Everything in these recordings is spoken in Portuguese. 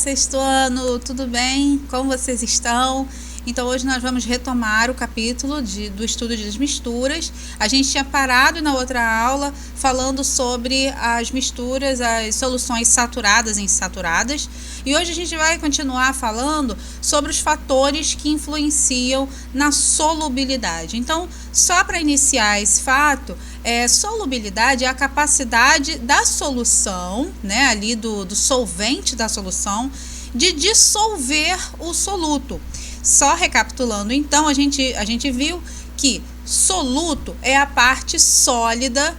sexto ano, tudo bem? Como vocês estão? Então hoje nós vamos retomar o capítulo do estudo das misturas. A gente tinha parado na outra aula falando sobre as misturas, as soluções saturadas e insaturadas. E hoje a gente vai continuar falando sobre os fatores que influenciam na solubilidade. Então, só para iniciar esse fato, solubilidade é a capacidade da solução, né, ali do solvente da solução, de dissolver o soluto. Só recapitulando, então, a gente viu que soluto é a parte sólida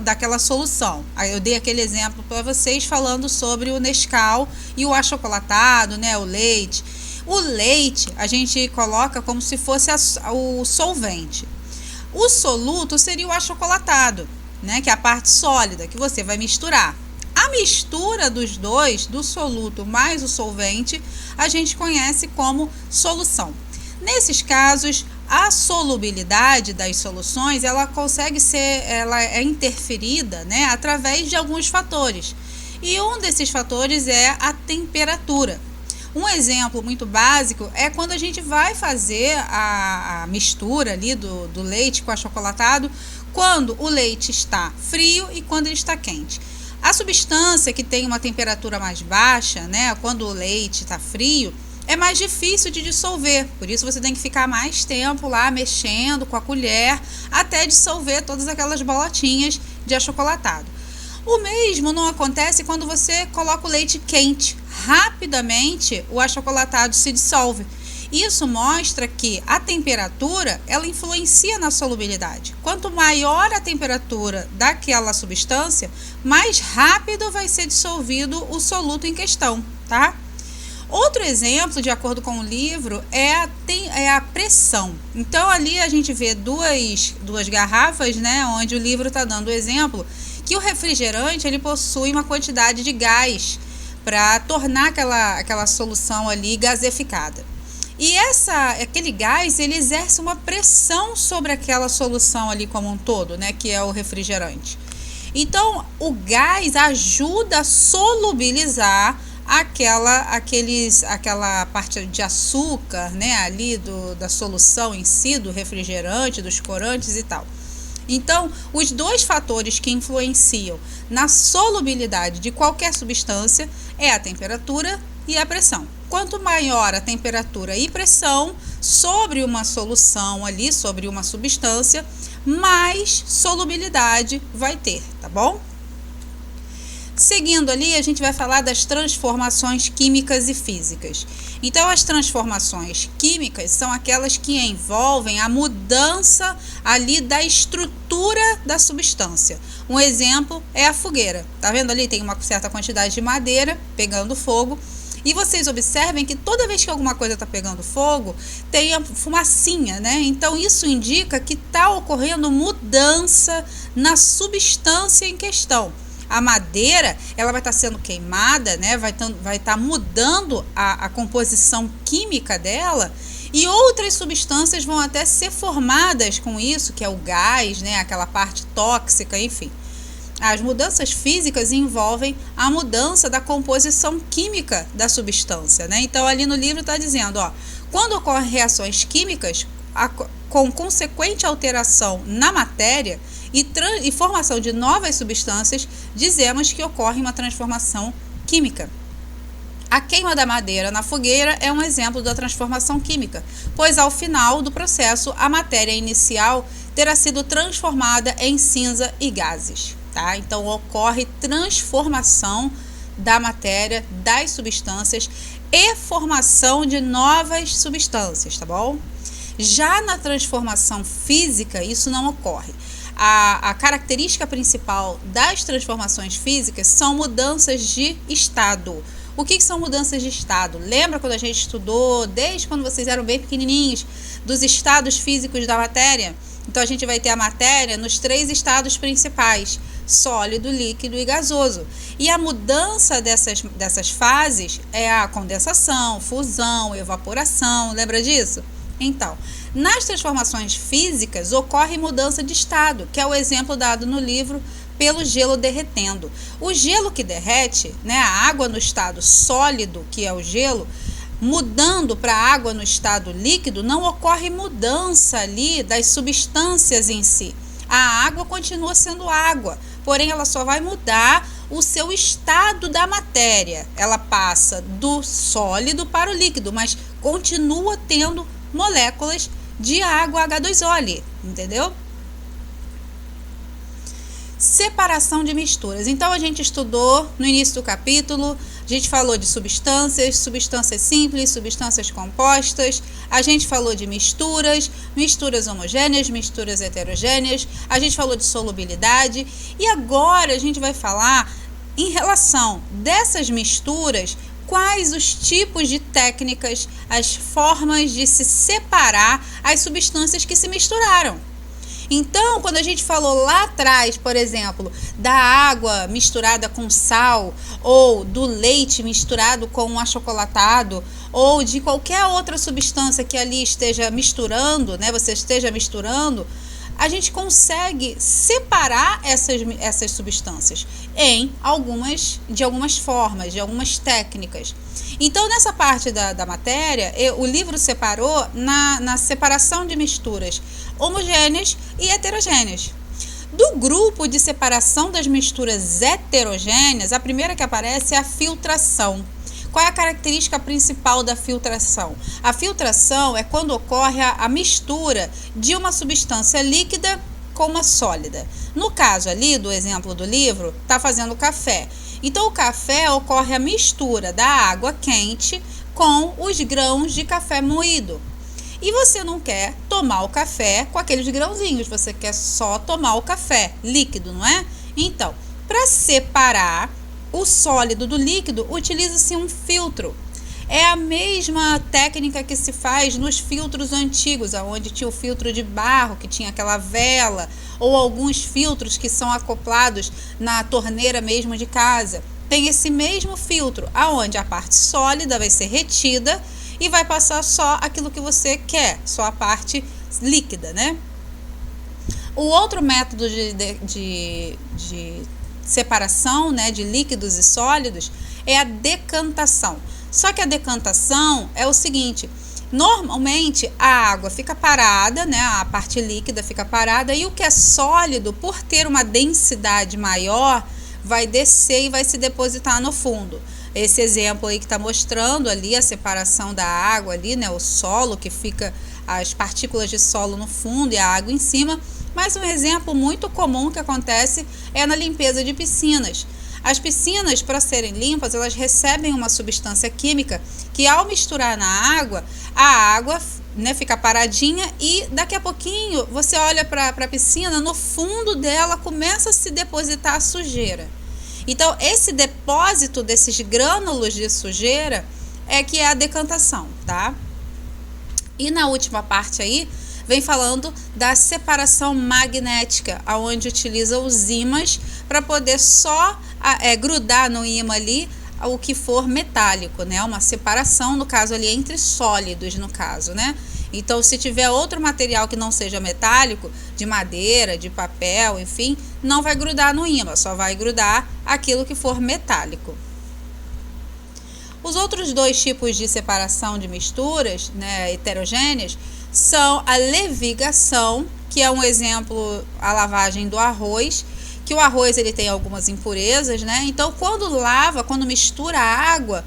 daquela solução. Aí eu dei aquele exemplo para vocês falando sobre o Nescau e o achocolatado, né, o leite. O leite a gente coloca como se fosse o solvente. O soluto seria o achocolatado, né, que é a parte sólida que você vai misturar. A mistura dos dois, do soluto mais o solvente, a gente conhece como solução. Nesses casos, a solubilidade das soluções, ela é interferida, né, através de alguns fatores. E um desses fatores é a temperatura. Um exemplo muito básico é quando a gente vai fazer a mistura ali do leite com achocolatado, quando o leite está frio e quando ele está quente. A substância que tem uma temperatura mais baixa, né, quando o leite está frio, é mais difícil de dissolver. Por isso você tem que ficar mais tempo lá mexendo com a colher até dissolver todas aquelas bolotinhas de achocolatado. O mesmo não acontece quando você coloca o leite quente. Rapidamente o achocolatado se dissolve. Isso mostra que a temperatura, ela influencia na solubilidade. Quanto maior a temperatura daquela substância, mais rápido vai ser dissolvido o soluto em questão, tá? Outro exemplo, de acordo com o livro, é a pressão. Então, ali a gente vê duas garrafas, né, onde o livro está dando o exemplo que o refrigerante ele possui uma quantidade de gás para tornar aquela solução ali gaseificada. E aquele gás, ele exerce uma pressão sobre aquela solução ali como um todo, né, que é o refrigerante. Então, o gás ajuda a solubilizar aquela parte de açúcar, né, ali da solução em si, do refrigerante, dos corantes e tal. Então, os dois fatores que influenciam na solubilidade de qualquer substância é a temperatura e a pressão. Quanto maior a temperatura e pressão sobre uma solução ali, sobre uma substância, mais solubilidade vai ter, tá bom? Seguindo ali, a gente vai falar das transformações químicas e físicas. Então, as transformações químicas são aquelas que envolvem a mudança ali da estrutura da substância. Um exemplo é a fogueira. Tá vendo ali? Tem uma certa quantidade de madeira pegando fogo. E vocês observem que toda vez que alguma coisa está pegando fogo, tem a fumacinha, né? Então, isso indica que está ocorrendo mudança na substância em questão. A madeira, ela vai estar sendo queimada, né? Vai estar mudando a composição química dela, e outras substâncias vão até ser formadas com isso, que é o gás, né? Aquela parte tóxica, enfim. As mudanças físicas envolvem a mudança da composição química da substância, né? Então, ali no livro está dizendo, quando ocorrem reações químicas com consequente alteração na matéria e formação de novas substâncias, dizemos que ocorre uma transformação química. A queima da madeira na fogueira é um exemplo da transformação química, pois ao final do processo a matéria inicial terá sido transformada em cinza e gases. Tá? Então, ocorre transformação da matéria, das substâncias e formação de novas substâncias, tá bom? Já na transformação física, isso não ocorre. A característica principal das transformações físicas são mudanças de estado. O que são mudanças de estado? Lembra quando a gente estudou, desde quando vocês eram bem pequenininhos, dos estados físicos da matéria? Então, a gente vai ter a matéria nos 3 estados principais: sólido, líquido e gasoso. E a mudança dessas fases é a condensação, fusão, evaporação. Lembra disso? Então, nas transformações físicas ocorre mudança de estado, que é o exemplo dado no livro pelo gelo derretendo. O gelo que derrete, né, a água no estado sólido, que é o gelo, mudando para a água no estado líquido, não ocorre mudança ali das substâncias em si. A água continua sendo água, porém ela só vai mudar o seu estado da matéria. Ela passa do sólido para o líquido, mas continua tendo moléculas de água H2O ali, entendeu? Separação de misturas. Então a gente estudou no início do capítulo, a gente falou de substâncias, substâncias simples, substâncias compostas, a gente falou de misturas, misturas homogêneas, misturas heterogêneas, a gente falou de solubilidade e agora a gente vai falar em relação dessas misturas, quais os tipos de técnicas, as formas de se separar as substâncias que se misturaram. Então, quando a gente falou lá atrás, por exemplo, da água misturada com sal, ou do leite misturado com um achocolatado, ou de qualquer outra substância que ali esteja misturando, né, você esteja misturando, a gente consegue separar essas substâncias de algumas formas, de algumas técnicas. Então, nessa parte da matéria, o livro separou na separação de misturas homogêneas e heterogêneas. Do grupo de separação das misturas heterogêneas, a primeira que aparece é a filtração. Qual é a característica principal da filtração? A filtração é quando ocorre a mistura de uma substância líquida com uma sólida. No caso ali do exemplo do livro, está fazendo café. Então, o café ocorre a mistura da água quente com os grãos de café moído. E você não quer tomar o café com aqueles grãozinhos, você quer só tomar o café líquido, não é? Então, para separar o sólido do líquido, utiliza-se um filtro. É a mesma técnica que se faz nos filtros antigos, onde tinha o filtro de barro, que tinha aquela vela, ou alguns filtros que são acoplados na torneira mesmo de casa. Tem esse mesmo filtro, aonde a parte sólida vai ser retida e vai passar só aquilo que você quer, só a parte líquida, né? O outro método de separação, né, de líquidos e sólidos é a decantação. Só que a decantação é o seguinte: normalmente a água fica parada, né, a parte líquida fica parada, e o que é sólido, por ter uma densidade maior, vai descer e vai se depositar no fundo. Esse exemplo aí que está mostrando ali a separação da água ali, né, o solo, que fica as partículas de solo no fundo e a água em cima. Mas um exemplo muito comum que acontece é na limpeza de piscinas. As piscinas, para serem limpas, elas recebem uma substância química que, ao misturar na água, a água, né, fica paradinha e daqui a pouquinho você olha para a piscina, no fundo dela começa a se depositar a sujeira. Então, esse depósito desses grânulos de sujeira é que é a decantação, tá? E na última parte aí, vem falando da separação magnética, onde utiliza os ímãs para poder só grudar no ímã ali o que for metálico, né? Uma separação, no caso ali, entre sólidos, no caso, né? Então, se tiver outro material que não seja metálico, de madeira, de papel, enfim, não vai grudar no ímã, só vai grudar aquilo que for metálico. Os outros dois tipos de separação de misturas, né, heterogêneas, são a levigação, que é um exemplo, a lavagem do arroz, que o arroz ele tem algumas impurezas, né? Então, quando mistura a água,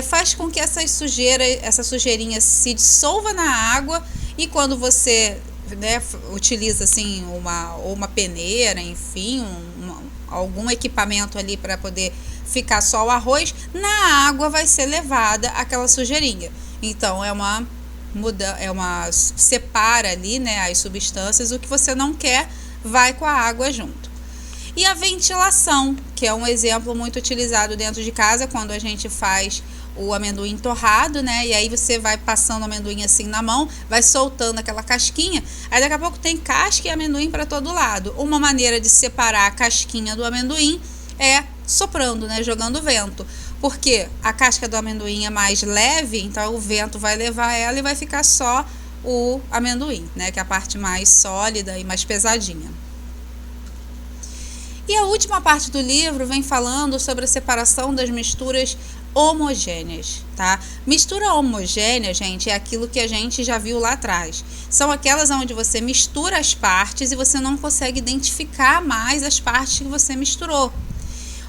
faz com que essa sujeirinha se dissolva na água, e quando você, né, utiliza assim uma peneira, enfim, algum equipamento ali para poder ficar só o arroz, na água vai ser levada aquela sujeirinha. Então, separa ali, né, as substâncias, o que você não quer vai com a água junto. E a ventilação, que é um exemplo muito utilizado dentro de casa, quando a gente faz o amendoim torrado, né, e aí você vai passando o amendoim assim na mão, vai soltando aquela casquinha, aí daqui a pouco tem casca e amendoim para todo lado. Uma maneira de separar a casquinha do amendoim é soprando, né, jogando vento. Porque a casca do amendoim é mais leve, então o vento vai levar ela e vai ficar só o amendoim, né, que é a parte mais sólida e mais pesadinha. E a última parte do livro vem falando sobre a separação das misturas homogêneas, tá? Mistura homogênea, gente, é aquilo que a gente já viu lá atrás. São aquelas onde você mistura as partes e você não consegue identificar mais as partes que você misturou.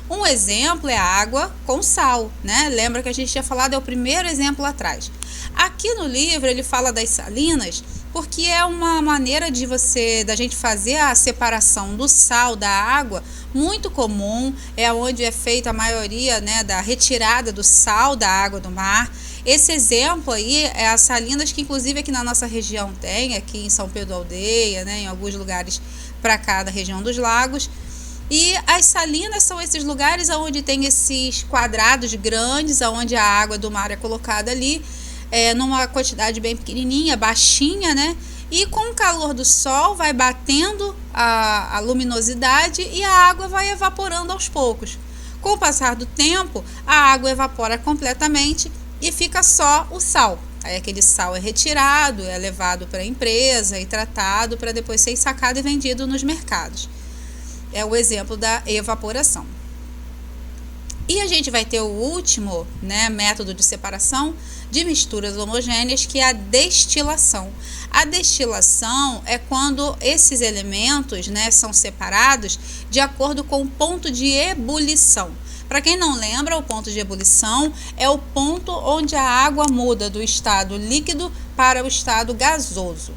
Um exemplo é a água com sal, né? Lembra que a gente tinha falado, é o primeiro exemplo lá atrás. Aqui no livro ele fala das salinas, porque é uma maneira da gente fazer a separação do sal da água muito comum, é onde é feita a maioria, né, da retirada do sal da água do mar. Esse exemplo aí é as salinas que inclusive aqui na nossa região tem, aqui em São Pedro da Aldeia, né, em alguns lugares para cá da região dos lagos. E as salinas são esses lugares onde tem esses quadrados grandes, onde a água do mar é colocada ali, numa quantidade bem pequenininha, baixinha, né? E com o calor do sol vai batendo a luminosidade e a água vai evaporando aos poucos. Com o passar do tempo, a água evapora completamente e fica só o sal. Aí aquele sal é retirado, é levado para a empresa e tratado para depois ser ensacado e vendido nos mercados. É o exemplo da evaporação. E a gente vai ter o último, né, método de separação de misturas homogêneas, que é a destilação. A destilação é quando esses elementos, né, são separados de acordo com o ponto de ebulição. Para quem não lembra, o ponto de ebulição é o ponto onde a água muda do estado líquido para o estado gasoso.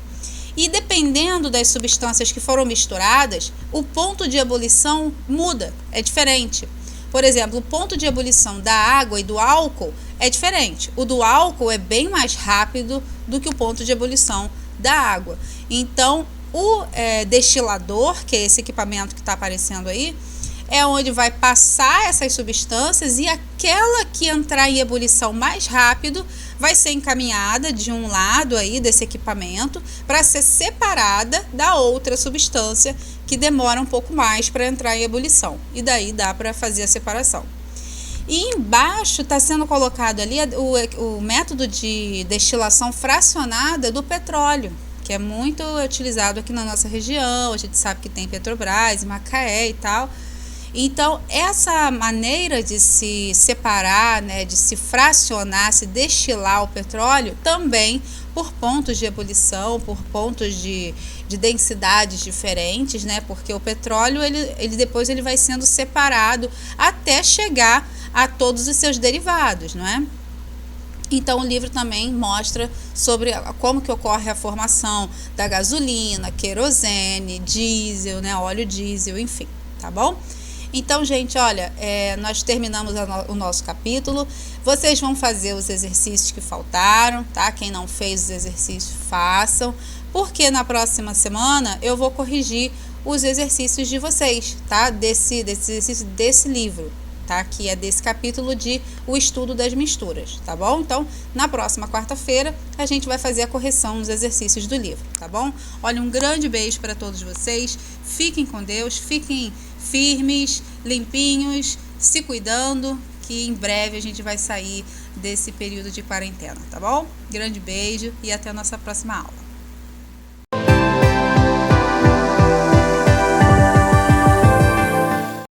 E dependendo das substâncias que foram misturadas, o ponto de ebulição muda, é diferente. Por exemplo, o ponto de ebulição da água e do álcool é diferente. O do álcool é bem mais rápido do que o ponto de ebulição da água. Então, o destilador, que é esse equipamento que está aparecendo aí, é onde vai passar essas substâncias e aquela que entrar em ebulição mais rápido vai ser encaminhada de um lado aí desse equipamento para ser separada da outra substância que demora um pouco mais para entrar em ebulição. E daí dá para fazer a separação. E embaixo está sendo colocado ali o método de destilação fracionada do petróleo, que é muito utilizado aqui na nossa região. A gente sabe que tem Petrobras, Macaé e tal. Então, essa maneira de se separar, né, de se fracionar, se destilar o petróleo, também por pontos de ebulição, por pontos de densidades diferentes, né, porque o petróleo depois ele vai sendo separado até chegar a todos os seus derivados, não é? Então, o livro também mostra sobre como que ocorre a formação da gasolina, querosene, diesel, né, óleo diesel, enfim, tá bom? Então, gente, olha, nós terminamos o nosso capítulo. Vocês vão fazer os exercícios que faltaram, tá? Quem não fez os exercícios, façam. Porque na próxima semana eu vou corrigir os exercícios de vocês, tá? Desse exercício desse livro, tá? Que é desse capítulo de O Estudo das Misturas, tá bom? Então, na próxima quarta-feira, a gente vai fazer a correção dos exercícios do livro, tá bom? Olha, um grande beijo para todos vocês. Fiquem com Deus, fiquem firmes, limpinhos, se cuidando, que em breve a gente vai sair desse período de quarentena, tá bom? Grande beijo e até a nossa próxima aula.